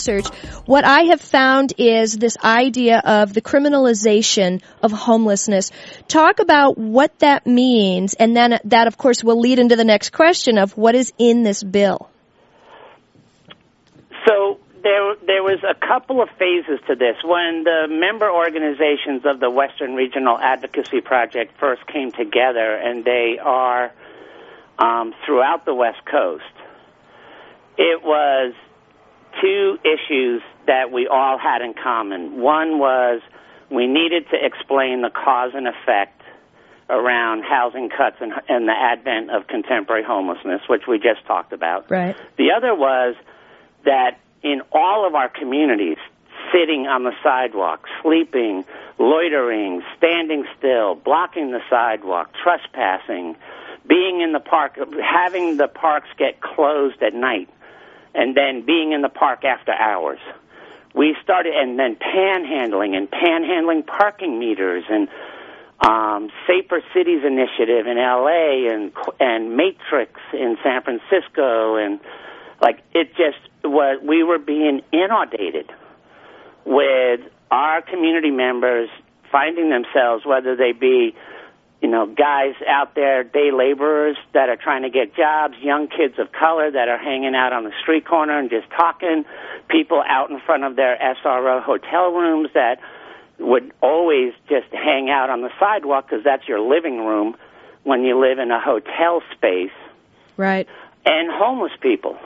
research, what I have found is this idea of the criminalization of homelessness. Talk about what that means, and then that, of course, will lead into the next question of what is in this bill. So there was a couple of phases to this. When the member organizations of the Western Regional Advocacy Project first came together, and they are throughout the West Coast, it was two issues that we all had in common. One was we needed to explain the cause and effect around housing cuts and the advent of contemporary homelessness, which we just talked about. Right. The other was that in all of our communities, sitting on the sidewalk, sleeping, loitering, standing still, blocking the sidewalk, trespassing, being in the park, having the parks get closed at night, and then being in the park after hours. We started, and then panhandling parking meters, and Safer Cities Initiative in L.A., and Matrix in San Francisco, and we were being inundated with our community members finding themselves, whether they be, guys out there, day laborers that are trying to get jobs, young kids of color that are hanging out on the street corner and just talking, people out in front of their SRO hotel rooms that would always just hang out on the sidewalk because that's your living room when you live in a hotel space. Right. And homeless people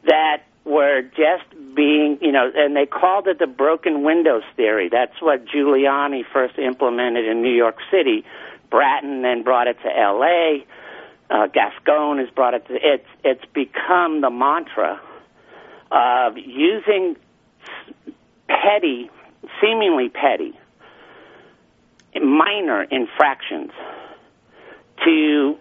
that were just being, and they called it the broken windows theory. That's what Giuliani first implemented in New York City. Bratton then brought it to L.A. Gascon has brought it to, it's become the mantra of using seemingly petty, minor infractions to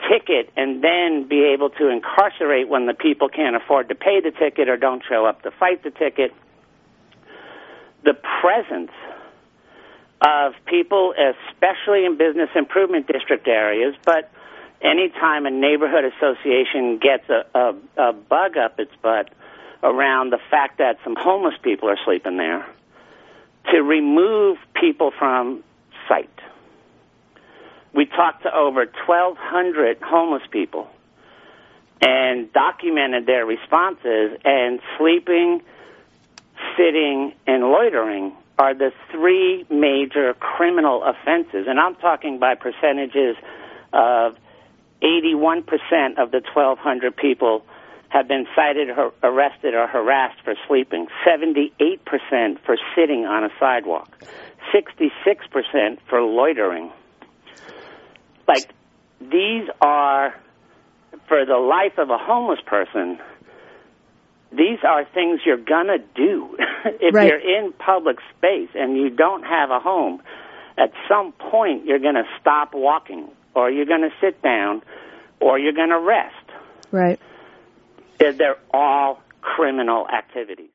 ticket and then be able to incarcerate when the people can't afford to pay the ticket or don't show up to fight the ticket. The presence of people, especially in business improvement district areas, but anytime a neighborhood association gets a bug up its butt around the fact that some homeless people are sleeping there, to remove people from sight. We talked to over 1,200 homeless people and documented their responses, and sleeping, sitting, and loitering are the three major criminal offenses. And I'm talking by percentages of 81% of the 1,200 people have been cited, arrested, or harassed for sleeping, 78% for sitting on a sidewalk, 66% for loitering. These are, for the life of a homeless person, these are things you're going to do. If right. You're in public space and you don't have a home, at some point you're going to stop walking, or you're going to sit down, or you're going to rest. Right. They're all criminal activities.